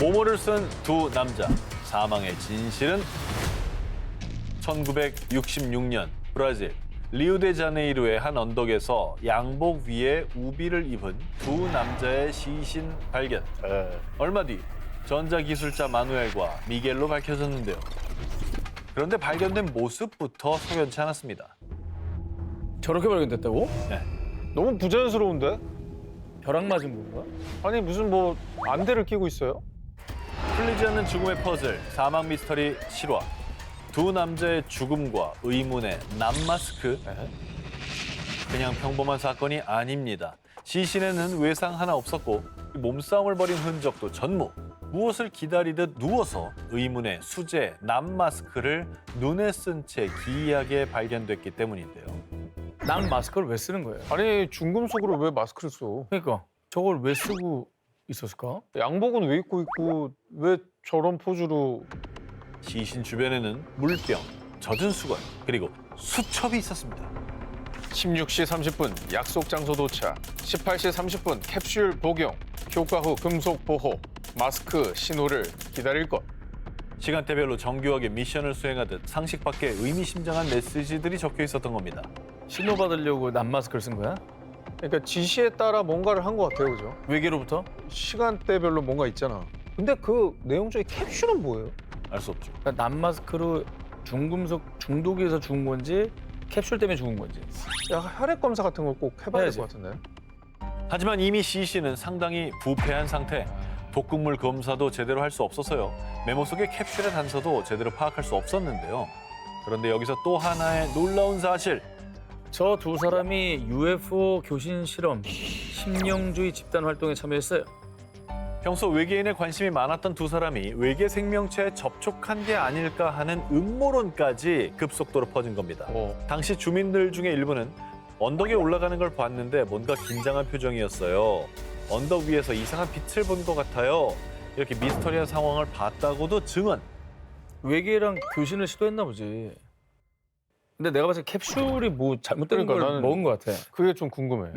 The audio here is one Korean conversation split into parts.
모모를 쓴 두 남자. 사망의 진실은 1966년 브라질 리우데자네이루의 한 언덕에서 양복 위에 우비를 입은 두 남자의 시신 발견. 얼마 뒤 전자기술자 마누엘과 미겔로 밝혀졌는데요. 그런데 발견된 모습부터 석연치 않았습니다. 저렇게 발견됐다고? 네. 너무 부자연스러운데? 벼락 맞은 건가? 아니 무슨 뭐 안대를 끼고 있어요? 풀리지 않는 죽음의 퍼즐, 사망 미스터리 실화. 두 남자의 죽음과 의문의 남마스크. 그냥 평범한 사건이 아닙니다. 시신에는 외상 하나 없었고 몸싸움을 벌인 흔적도 전무. 무엇을 기다리듯 누워서 의문의 수제 남마스크를 눈에 쓴 채 기이하게 발견됐기 때문인데요. 난 마스크를 왜 쓰는 거예요? 아니 중금속으로 왜 마스크를 써? 그러니까 저걸 왜 쓰고 있었을까? 양복은 왜 입고 있고 왜 저런 포즈로? 시신 주변에는 물병, 젖은 수건, 그리고 수첩이 있었습니다. 16시 30분 약속 장소 도착, 18시 30분 캡슐 복용, 효과 후 금속 보호, 마스크 신호를 기다릴 것. 시간대별로 정교하게 미션을 수행하듯 상식 밖의 의미심장한 메시지들이 적혀 있었던 겁니다. 신호 받으려고 남 마스크를 쓴 거야? 그러니까 지시에 따라 뭔가를 한 것 같아요, 그죠? 외계로부터? 시간대별로 뭔가 있잖아. 근데 그 내용 중에 캡슐은 뭐예요? 알 수 없죠. 그러니까 남 마스크로 중금속 중독에서 죽은 건지 캡슐 때문에 죽은 건지. 약간 혈액 검사 같은 걸 꼭 해봐야 될 해야지. 것 같은데. 하지만 이미 시신은 상당히 부패한 상태. 독극물 검사도 제대로 할 수 없어서요. 메모 속의 캡슐의 단서도 제대로 파악할 수 없었는데요. 그런데 여기서 또 하나의 놀라운 사실. 저 두 사람이 UFO 교신 실험, 심령주의 집단 활동에 참여했어요. 평소 외계인에 관심이 많았던 두 사람이 외계 생명체에 접촉한 게 아닐까 하는 음모론까지 급속도로 퍼진 겁니다. 당시 주민들 중에 일부는 언덕에 올라가는 걸 봤는데 뭔가 긴장한 표정이었어요. 언덕 위에서 이상한 빛을 본 것 같아요. 이렇게 미스터리한 상황을 봤다고도 증언. 외계랑 교신을 시도했나 보지. 근데 내가 봤을 때 캡슐이 뭐 잘못된 그러니까 걸 나는- 먹은 것 같아. 그게 좀 궁금해.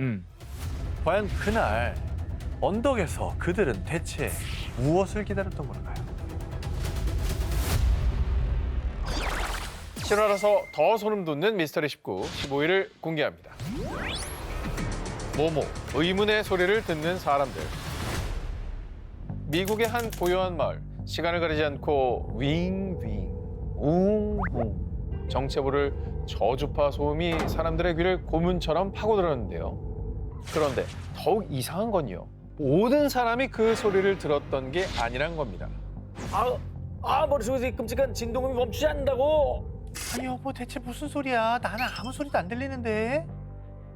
과연 그날 언덕에서 그들은 대체 무엇을 기다렸던 걸까요? 실화라서 더 소름 돋는 미스터리 19, 15일을 공개합니다. 모모, 의문의 소리를 듣는 사람들. 미국의 한 고요한 마을, 시간을 가리지 않고 윙윙, 웅웅. 정체모를 저주파 소음이 사람들의 귀를 고문처럼 파고들었는데요. 그런데 더욱 이상한 건요. 모든 사람이 그 소리를 들었던 게 아니란 겁니다. 머릿속에서 이 끔찍한 진동음이 멈추지 않는다고. 아니 여보 대체 무슨 소리야? 나는 아무 소리도 안 들리는데.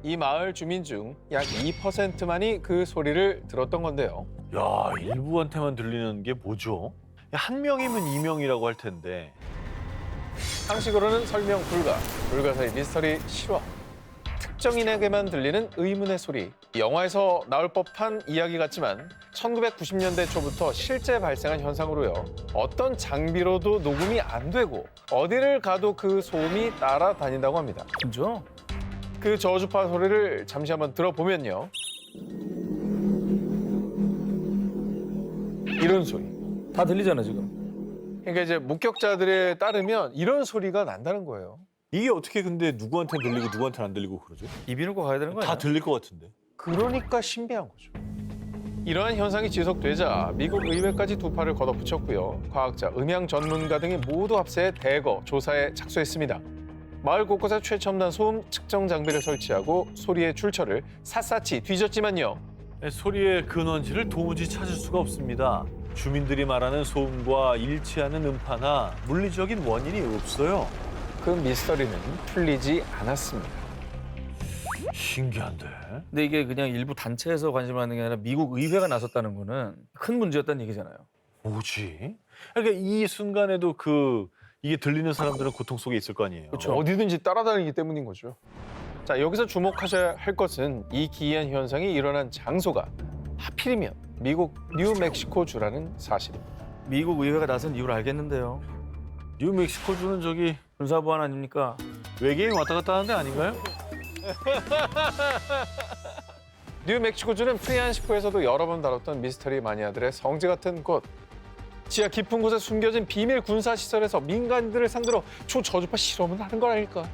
이 마을 주민 중 약 2%만이 그 소리를 들었던 건데요. 야, 일부한테만 들리는 게 뭐죠? 한 명이면 2명이라고 할 텐데. 상식으로는 설명 불가, 불가사의 미스터리 실화. 특정인에게만 들리는 의문의 소리. 영화에서 나올 법한 이야기 같지만 1990년대 초부터 실제 발생한 현상으로요. 어떤 장비로도 녹음이 안 되고 어디를 가도 그 소음이 따라다닌다고 합니다. 진짜? 그 저주파 소리를 잠시 한번 들어보면요. 이런 소리. 다 들리잖아 지금. 그러니까 이제 목격자들에 따르면 이런 소리가 난다는 거예요. 이게 어떻게 근데 누구한테 들리고 누구한테 안 들리고 그러죠? 입이 누고 가야 되는 거야. 다 들릴 것 같은데. 그러니까 신비한 거죠. 이러한 현상이 지속되자 미국 의회까지 두 팔을 걷어붙였고요. 과학자, 음향 전문가 등이 모두 합세해 대거 조사에 착수했습니다. 마을 곳곳에 최첨단 소음 측정 장비를 설치하고 소리의 출처를 샅샅이 뒤졌지만요. 소리의 근원지를 도무지 찾을 수가 없습니다. 주민들이 말하는 소음과 일치하는 음파나 물리적인 원인이 없어요. 그 미스터리는 풀리지 않았습니다. 신기한데. 근데 이게 그냥 일부 단체에서 관심을 갖는 게 아니라 미국 의회가 나섰다는 거는 큰 문제였다는 얘기잖아요. 뭐지? 그러니까 이 순간에도 이게 들리는 사람들은 고통 속에 있을 거 아니에요. 그렇죠. 어디든지 따라다니기 때문인 거죠. 자, 여기서 주목하셔야 할 것은 이 기이한 현상이 일어난 장소가 하필이면 미국 뉴멕시코주라는 사실입니다. 미국 의회가 나선 이유를 알겠는데요. 뉴멕시코주는 저기 군사보안 아닙니까? 외계인 왔다 갔다 하는 데 아닌가요? 뉴멕시코주는 프리안시코에서도 여러 번 다뤘던 미스터리 마니아들의 성지 같은 곳. 지하 깊은 곳에 숨겨진 비밀 군사시설에서 민간인들을 상대로 초저주파 실험을 하는 건 아닐까?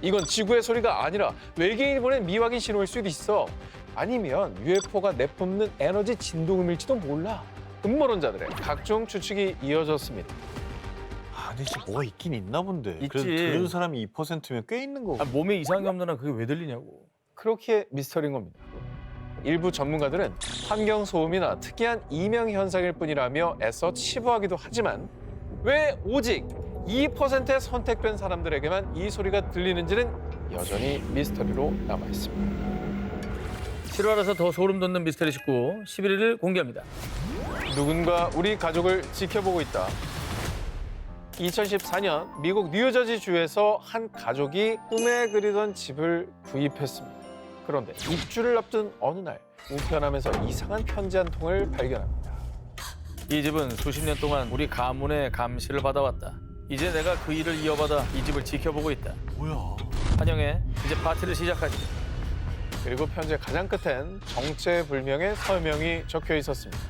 이건 지구의 소리가 아니라 외계인이 보낸 미확인 신호일 수도 있어. 아니면 UFO가 내뿜는 에너지 진동음일지도 몰라. 음모론자들의 각종 추측이 이어졌습니다. 아니, 진짜 뭐가 있긴 있나 본데. 있지. 그래도 들은 사람이 2%면 꽤 있는 거고. 아, 몸에 이상이 없는 한 그게 왜 들리냐고. 그렇게 미스터리인 겁니다. 일부 전문가들은 환경 소음이나 특이한 이명 현상일 뿐이라며 애써 치부하기도 하지만 왜 오직 2%의 선택된 사람들에게만 이 소리가 들리는지는 여전히 미스터리로 남아 있습니다. 실화라서 더 소름 돋는 미스터리 19 11일을 공개합니다. 누군가 우리 가족을 지켜보고 있다. 2014년 미국 뉴저지 주에서 한 가족이 꿈에 그리던 집을 구입했습니다. 그런데 입주를 앞둔 어느 날 우편함에서 이상한 편지 한 통을 발견합니다. 이 집은 수십 년 동안 우리 가문의 감시를 받아왔다. 이제 내가 그 일을 이어받아 이 집을 지켜보고 있다. 뭐야? 환영해. 이제 파티를 시작하지. 그리고 편지의 가장 끝엔 정체불명의 서명이 적혀 있었습니다.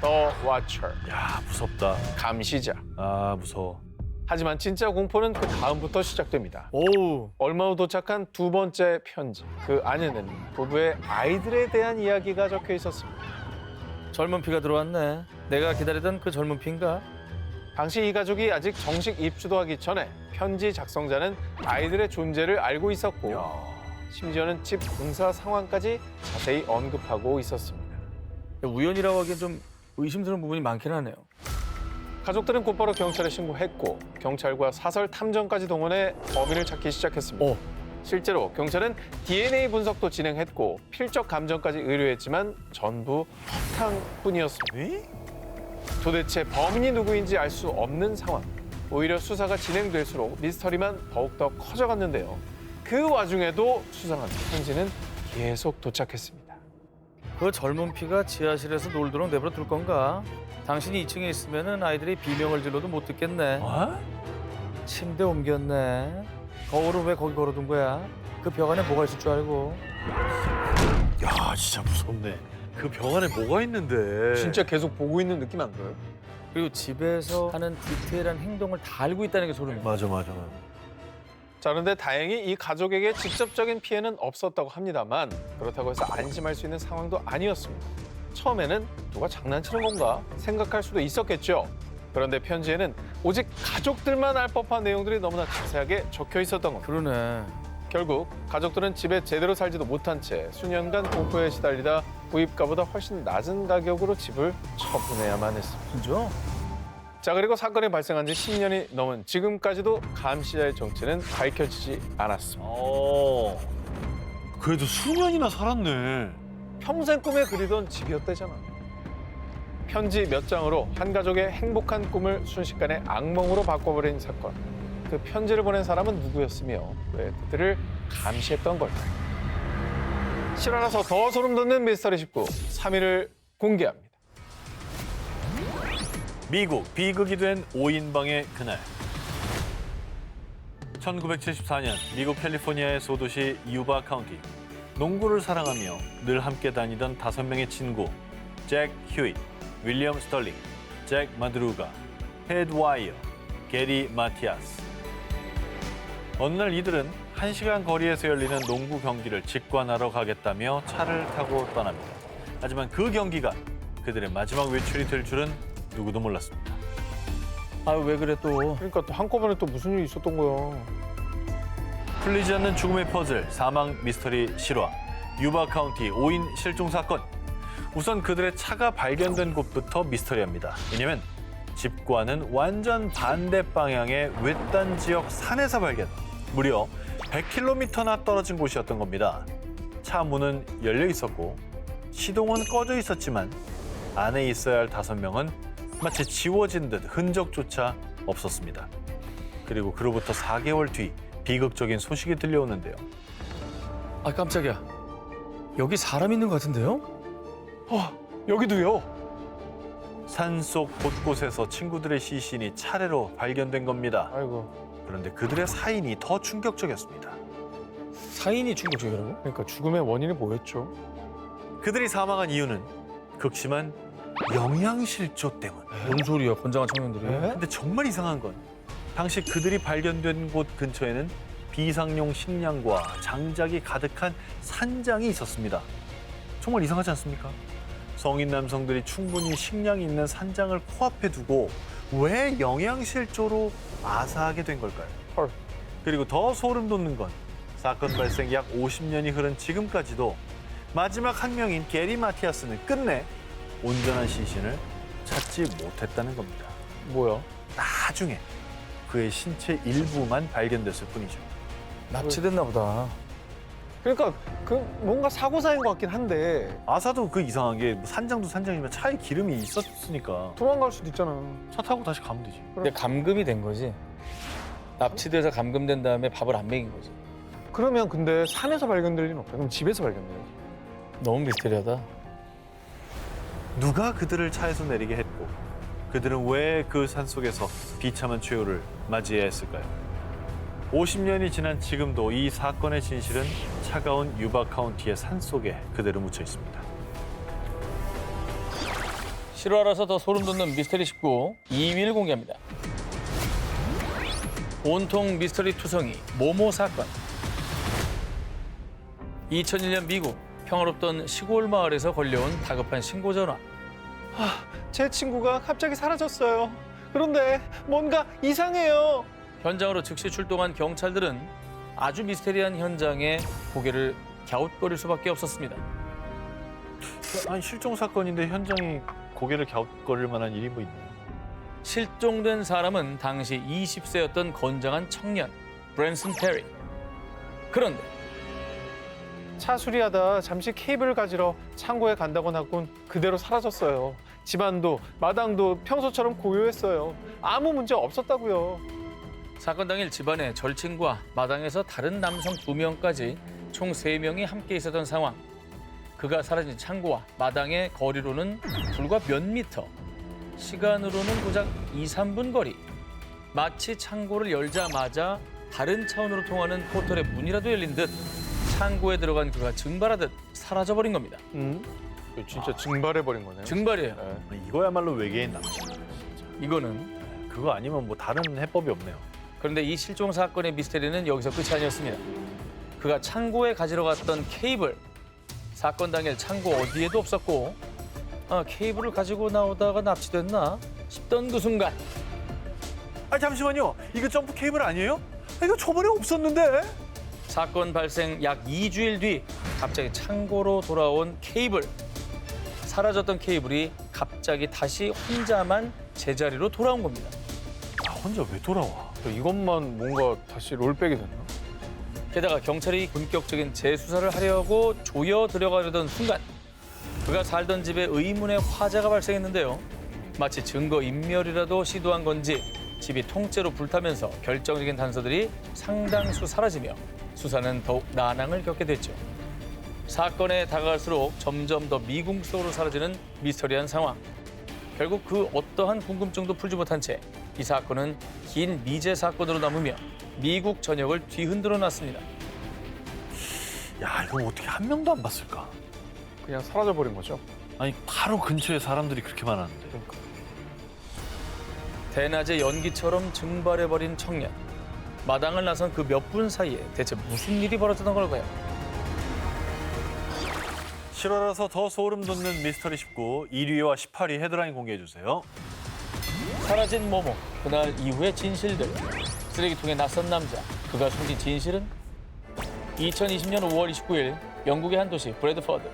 The Watcher, 야, 무섭다. 감시자. 아, 무서워. 하지만 진짜 공포는 그 다음부터 시작됩니다. 오우. 얼마 후 도착한 두 번째 편지. 그 안에는 부부의 아이들에 대한 이야기가 적혀 있었습니다. 젊은 피가 들어왔네. 내가 기다리던 그 젊은 피인가? 당시 이 가족이 아직 정식 입주도 하기 전에 편지 작성자는 아이들의 존재를 알고 있었고 심지어는 집 공사 상황까지 자세히 언급하고 있었습니다. 우연이라고 하기엔 좀 의심스러운 부분이 많긴 하네요. 가족들은 곧바로 경찰에 신고했고 경찰과 사설 탐정까지 동원해 범인을 찾기 시작했습니다. 실제로 경찰은 DNA 분석도 진행했고 필적 감정까지 의뢰했지만 전부 허탕뿐이었습니다. 도대체 범인이 누구인지 알 수 없는 상황. 오히려 수사가 진행될수록 미스터리만 더욱더 커져갔는데요. 그 와중에도 수상한 편지는 계속 도착했습니다. 그 젊은 피가 지하실에서 놀도록 내버려 둘 건가? 당신이 2층에 있으면은 아이들이 비명을 질러도 못 듣겠네. 어? 침대 옮겼네. 거울을 왜 거기 걸어둔 거야? 그 벽 안에 뭐가 있을 줄 알고. 야, 진짜 무섭네. 그 벽 안에 뭐가 있는데. 진짜 계속 보고 있는 느낌 안 들어요? 그리고 집에서 하는 디테일한 행동을 다 알고 있다는 게 소름이야. 맞아. 자, 그런데 다행히 이 가족에게 직접적인 피해는 없었다고 합니다만 그렇다고 해서 안심할 수 있는 상황도 아니었습니다. 처음에는 누가 장난치는 건가 생각할 수도 있었겠죠. 그런데 편지에는 오직 가족들만 알 법한 내용들이 너무나 자세하게 적혀 있었던 겁니다. 그러네. 결국 가족들은 집에 제대로 살지도 못한 채 수년간 공포에 시달리다 구입가보다 훨씬 낮은 가격으로 집을 처분해야만 했습니다. 진짜? 자, 그리고 사건이 발생한 지 10년이 넘은 지금까지도 감시자의 정체는 밝혀지지 않았습니다. 그래도 수년이나 살았네. 평생 꿈에 그리던 집이었대잖아. 편지 몇 장으로 한 가족의 행복한 꿈을 순식간에 악몽으로 바꿔버린 사건. 그 편지를 보낸 사람은 누구였으며 왜 그들을 감시했던 걸까요? 실화라서 더 소름 돋는 미스터리 19 3위를 공개합니다. 미국 비극이 된 5인방의 그날. 1974년 미국 캘리포니아의 소도시 유바 카운티. 농구를 사랑하며 늘 함께 다니던 5명의 친구 잭 휴잇, 윌리엄 스털링, 잭 마드루가, 테드 와이어, 게리 마티아스. 어느 날 이들은 1시간 거리에서 열리는 농구 경기를 직관하러 가겠다며 차를 타고 떠납니다. 하지만 그 경기가 그들의 마지막 외출이 될 줄은 누구도 몰랐습니다. 아유 왜 그래 또. 그러니까 또 한꺼번에 또 무슨 일이 있었던 거야. 풀리지 않는 죽음의 퍼즐, 사망 미스터리 실화, 유바 카운티 5인 실종 사건. 우선 그들의 차가 발견된 곳부터 미스터리합니다. 왜냐면 집과는 완전 반대 방향의 외딴 지역 산에서 발견. 무려 100km나 떨어진 곳이었던 겁니다. 차 문은 열려 있었고 시동은 꺼져 있었지만 안에 있어야 할 5명은 마치 지워진 듯 흔적조차 없었습니다. 그리고 그로부터 4개월 뒤 비극적인 소식이 들려오는데요. 아 깜짝이야. 여기 사람 있는 것 같은데요? 여기도요. 산속 곳곳에서 친구들의 시신이 차례로 발견된 겁니다. 아이고. 그런데 그들의 사인이 더 충격적이었습니다. 사인이 충격적이라고? 그러니까 죽음의 원인이 뭐였죠? 그들이 사망한 이유는 극심한 영양실조 때문. 뭔 소리야, 건장한 청년들이. 근데 정말 이상한 건 당시 그들이 발견된 곳 근처에는 비상용 식량과 장작이 가득한 산장이 있었습니다. 정말 이상하지 않습니까? 성인 남성들이 충분히 식량이 있는 산장을 코앞에 두고 왜 영양실조로 아사하게 된 걸까요? 헐. 그리고 더 소름 돋는 건 사건 발생 약 50년이 흐른 지금까지도 마지막 한 명인 게리 마티아스는 끝내 온전한 시신을 찾지 못했다는 겁니다. 뭐야? 나중에 그의 신체 일부만 발견됐을 뿐이죠. 납치됐나 보다. 그러니까 그 뭔가 사고사인 것 같긴 한데 아사도 그 이상한 게 산장도 산장이지만 차에 기름이 있었으니까 도망갈 수도 있잖아. 차 타고 다시 가면 되지. 근데 감금이 된 거지. 납치돼서 감금된 다음에 밥을 안 먹인 거지. 그러면 근데 산에서 발견될 리는 없다. 그럼 집에서 발견돼요. 너무 미스테리하다. 누가 그들을 차에서 내리게 했고 그들은 왜 그 산속에서 비참한 최후를 맞이해야 했을까요? 50년이 지난 지금도 이 사건의 진실은 차가운 유바 카운티의 산속에 그대로 묻혀 있습니다. 실화라서 더 소름 돋는 미스터리 19 2위를 공개합니다. 온통 미스터리 투성이 모모 사건. 2001년 미국 평화롭던 시골 마을에서 걸려온 다급한 신고 전화. 제 친구가 갑자기 사라졌어요. 그런데 뭔가 이상해요. 현장으로 즉시 출동한 경찰들은 아주 미스테리한 현장에 고개를 갸웃거릴 수밖에 없었습니다. 아니 실종 사건인데 현장이 고개를 갸웃거릴 만한 일이 뭐 있나요? 실종된 사람은 당시 20세였던 건장한 청년 브랜슨 페리. 그런데 차 수리하다 잠시 케이블을 가지러 창고에 간다고 하곤 그대로 사라졌어요. 집안도 마당도 평소처럼 고요했어요. 아무 문제 없었다고요. 사건 당일 집안의 절친과 마당에서 다른 남성 2명까지 총 3명이 함께 있었던 상황. 그가 사라진 창고와 마당의 거리로는 불과 몇 미터. 시간으로는 고작 2, 3분 거리. 마치 창고를 열자마자 다른 차원으로 통하는 포털의 문이라도 열린 듯 창고에 들어간 그가 증발하듯 사라져버린 겁니다. 진짜 증발해버린 거네요. 증발이에요. 이거야말로 외계인 납치. 이거는. 그거 아니면 뭐 다른 해법이 없네요. 그런데 이 실종 사건의 미스테리는 여기서 끝이 아니었습니다. 그가 창고에 가지러 갔던 케이블. 사건 당일 창고 어디에도 없었고 케이블을 가지고 나오다가 납치됐나 싶던 그 순간 아 잠시만요. 이거 점프 케이블 아니에요? 이거 저번에 없었는데. 사건 발생 약 2주일 뒤 갑자기 창고로 돌아온 케이블. 사라졌던 케이블이 갑자기 다시 혼자만 제자리로 돌아온 겁니다. 아 혼자 왜 돌아와? 이것만 뭔가 다시 롤백이 됐나? 게다가 경찰이 본격적인 재수사를 하려고 조여 들어가려던 순간 그가 살던 집에 의문의 화재가 발생했는데요. 마치 증거 인멸이라도 시도한 건지 집이 통째로 불타면서 결정적인 단서들이 상당수 사라지며 수사는 더욱 난항을 겪게 됐죠. 사건에 다가갈수록 점점 더 미궁 속으로 사라지는 미스터리한 상황. 결국 그 어떠한 궁금증도 풀지 못한 채 이 사건은 긴 미제 사건으로 남으며 미국 전역을 뒤흔들어 놨습니다. 야 이거 어떻게 한 명도 안 봤을까? 그냥 사라져버린 거죠. 아니 바로 근처에 사람들이 그렇게 많았는데. 대낮에 연기처럼 증발해버린 청년. 마당을 나선 그 몇 분 사이에 대체 무슨 일이 벌어졌던 걸까요? 실화라서 더 소름 돋는 미스터리 19 1위와 18위 헤드라인 공개해 주세요. 사라진 모모, 그날 이후의 진실들. 쓰레기통에 낯선 남자, 그가 숨긴 진실은? 2020년 5월 29일 영국의 한 도시 브래드퍼드.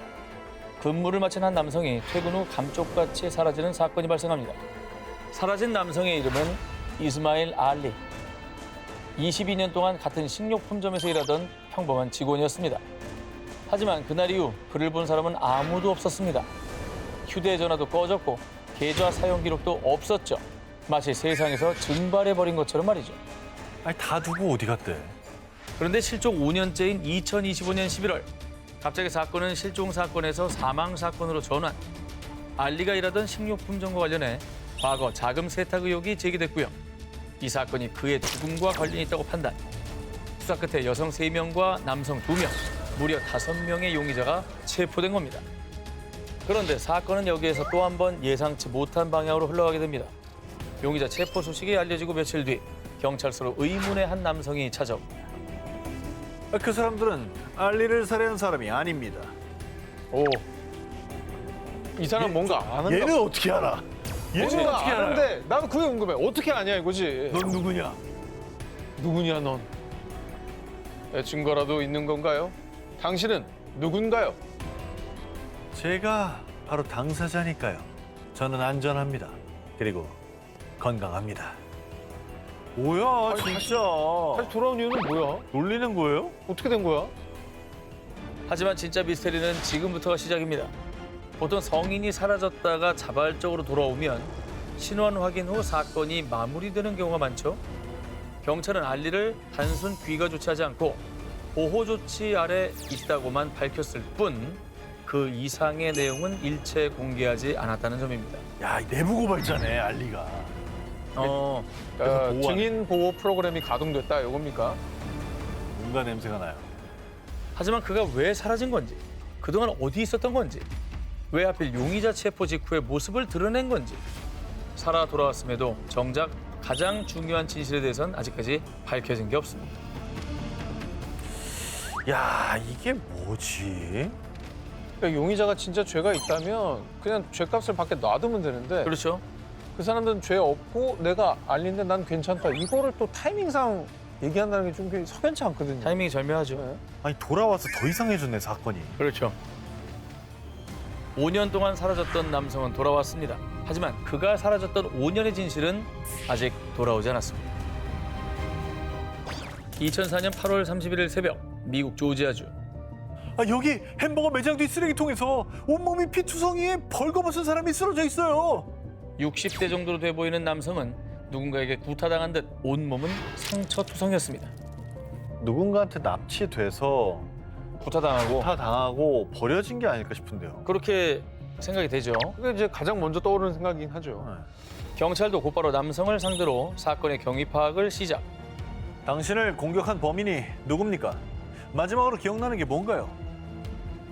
근무를 마친 한 남성이 퇴근 후 감쪽같이 사라지는 사건이 발생합니다. 사라진 남성의 이름은 이스마일 알리. 22년 동안 같은 식료품점에서 일하던 평범한 직원이었습니다. 하지만 그날 이후 그를 본 사람은 아무도 없었습니다. 휴대전화도 꺼졌고 계좌 사용 기록도 없었죠. 마치 세상에서 증발해버린 것처럼 말이죠. 아니 다 두고 어디 갔대? 그런데 실종 5년째인 2025년 11월 갑자기 사건은 실종 사건에서 사망 사건으로 전환. 알리가 일하던 식료품점과 관련해 과거 자금 세탁 의혹이 제기됐고요. 이 사건이 그의 죽음과 관련이 있다고 판단. 수사 끝에 여성 3명과 남성 2명, 무려 5명의 용의자가 체포된 겁니다. 그런데 사건은 여기에서 또 한 번 예상치 못한 방향으로 흘러가게 됩니다. 용의자 체포 소식이 알려지고 며칠 뒤 경찰서로 의문의 한 남성이 찾아옵니다. 그 사람들은 알리를 살해한 사람이 아닙니다. 오. 이 사람 뭔가 아는가? 얘는 어떻게 알아? 얘는 뭔가 어떻게 알아? 아는데 나도 그게 궁금해. 어떻게 아냐 이거지. 넌 누구냐? 누구냐 넌? 증거라도 있는 건가요? 당신은 누군가요? 제가 바로 당사자니까요. 저는 안전합니다. 그리고 건강합니다. 뭐야, 진짜. 다시 돌아온 이유는 뭐야? 놀리는 거예요? 어떻게 된 거야? 하지만 진짜 미스테리는 지금부터가 시작입니다. 보통 성인이 사라졌다가 자발적으로 돌아오면 신원 확인 후 사건이 마무리되는 경우가 많죠. 경찰은 알리를 단순 귀가 조치하지 않고 보호 조치 아래 있다고만 밝혔을 뿐 그 이상의 내용은 일체 공개하지 않았다는 점입니다. 야, 이 내부 고발자네, 알리가. 어, 보호하네. 증인 보호 프로그램이 가동됐다 이겁니까? 뭔가 냄새가 나요. 하지만 그가 왜 사라진 건지, 그동안 어디 있었던 건지, 왜 하필 용의자 체포 직후의 모습을 드러낸 건지, 살아 돌아왔음에도 정작 가장 중요한 진실에 대해선 아직까지 밝혀진 게 없습니다. 야, 이게 뭐지? 그러니까 용의자가 진짜 죄가 있다면 그냥 죄값을 받게 놔두면 되는데 그렇죠? 그 사람들은 죄 없고 내가 알린데 난 괜찮다. 이거를 또 타이밍상 얘기한다는 게 좀 석연치 않거든요. 타이밍이 절묘하죠. 네. 아니, 돌아와서 더 이상해졌네, 사건이. 그렇죠. 5년 동안 사라졌던 남성은 돌아왔습니다. 하지만 그가 사라졌던 5년의 진실은 아직 돌아오지 않았습니다. 2004년 8월 31일 새벽, 미국 조지아주. 아, 여기 햄버거 매장 뒤 쓰레기통에서 온몸이 피투성이에 벌거벗은 사람이 쓰러져 있어요. 60대 정도로 돼 보이는 남성은 누군가에게 구타당한 듯 온몸은 상처투성이었습니다. 누군가한테 납치돼서 구타당하고 다 당하고 버려진 게 아닐까 싶은데요. 그렇게 생각이 되죠. 그게 이제 가장 먼저 떠오르는 생각이긴 하죠. 경찰도 곧바로 남성을 상대로 사건의 경위 파악을 시작. 당신을 공격한 범인이 누굽니까? 마지막으로 기억나는 게 뭔가요?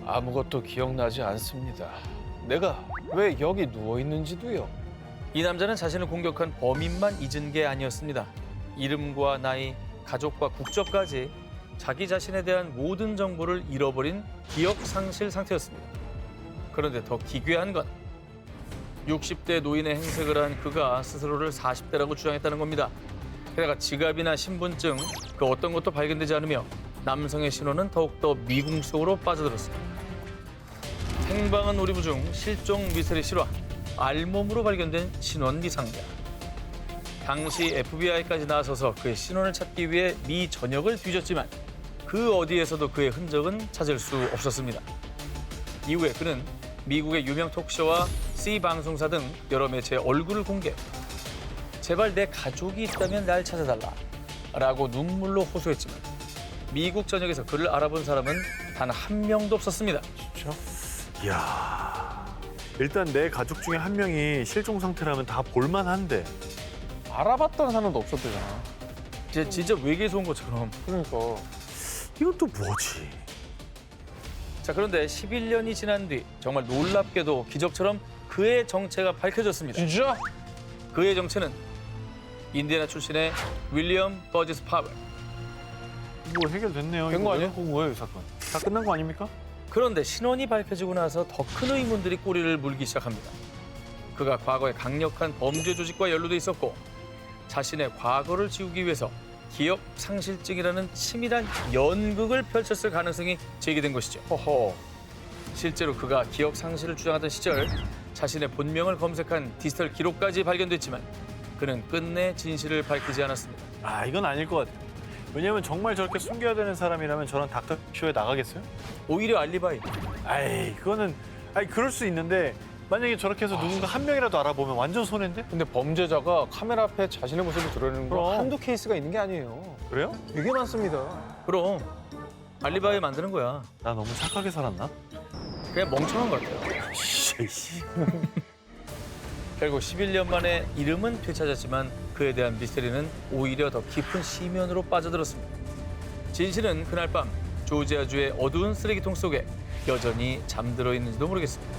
아무것도 기억나지 않습니다. 내가 왜 여기 누워 있는지도요. 이 남자는 자신을 공격한 범인만 잊은 게 아니었습니다. 이름과 나이, 가족과 국적까지 자기 자신에 대한 모든 정보를 잃어버린 기억 상실 상태였습니다. 그런데 더 기괴한 건 60대 노인의 행색을 한 그가 스스로를 40대라고 주장했다는 겁니다. 게다가 지갑이나 신분증 그 어떤 것도 발견되지 않으며 남성의 신원은 더욱더 미궁 속으로 빠져들었습니다. 생방은 오리부 중 실종 미스터리 실화, 알몸으로 발견된 신원 미상자. 당시 FBI까지 나서서 그의 신원을 찾기 위해 미 전역을 뒤졌지만 그 어디에서도 그의 흔적은 찾을 수 없었습니다. 이후에 그는 미국의 유명 톡쇼와 C 방송사 등 여러 매체에 얼굴을 공개. 제발 내 가족이 있다면 날 찾아달라 라고 눈물로 호소했지만 미국 전역에서 그를 알아본 사람은 단 한 명도 없었습니다. 이야, 일단 내 가족 중에 한 명이 실종 상태라면 다 볼만한데. 알아봤던 사람도 없었대잖아. 이제 진짜 외계에서 온 것처럼. 그러니까. 이건 또 뭐지? 자, 그런데 11년이 지난 뒤 정말 놀랍게도 기적처럼 그의 정체가 밝혀졌습니다. 진짜? 그의 정체는 인디애나 출신의 윌리엄 버지스 파웰. 뭐 해결됐네요. 된거 아니야? 뭐예요, 이 사건? 다 끝난 거 아닙니까? 그런데 신원이 밝혀지고 나서 더 큰 의문들이 꼬리를 물기 시작합니다. 그가 과거에 강력한 범죄 조직과 연루돼 있었고 자신의 과거를 지우기 위해서 기억 상실증이라는 치밀한 연극을 펼쳤을 가능성이 제기된 것이죠. 허허. 실제로 그가 기억 상실을 주장하던 시절 자신의 본명을 검색한 디지털 기록까지 발견됐지만 그는 끝내 진실을 밝히지 않았습니다. 아, 이건 아닐 것 같아요. 왜냐면 정말 저렇게 숨겨야 되는 사람이라면 저런 닥터쇼에 나가겠어요? 오히려 알리바이. 아이, 그거는, 아이, 그럴 수 있는데 만약에 저렇게 해서 누군가 한 명이라도 알아보면 완전 손해인데? 근데 범죄자가 카메라 앞에 자신의 모습을 드러내는 건 그럼. 한두 케이스가 있는 게 아니에요. 그래요? 되게 많습니다. 그럼 알리바이 만드는 거야. 나 너무 착하게 살았나? 그냥 멍청한 것 같아요. 씨. 결국 11년 만에 이름은 되찾았지만 그에 대한 미스터리는 오히려 더 깊은 심연으로 빠져들었습니다. 진실은 그날 밤 조지아주의 어두운 쓰레기통 속에 여전히 잠들어 있는지도 모르겠습니다.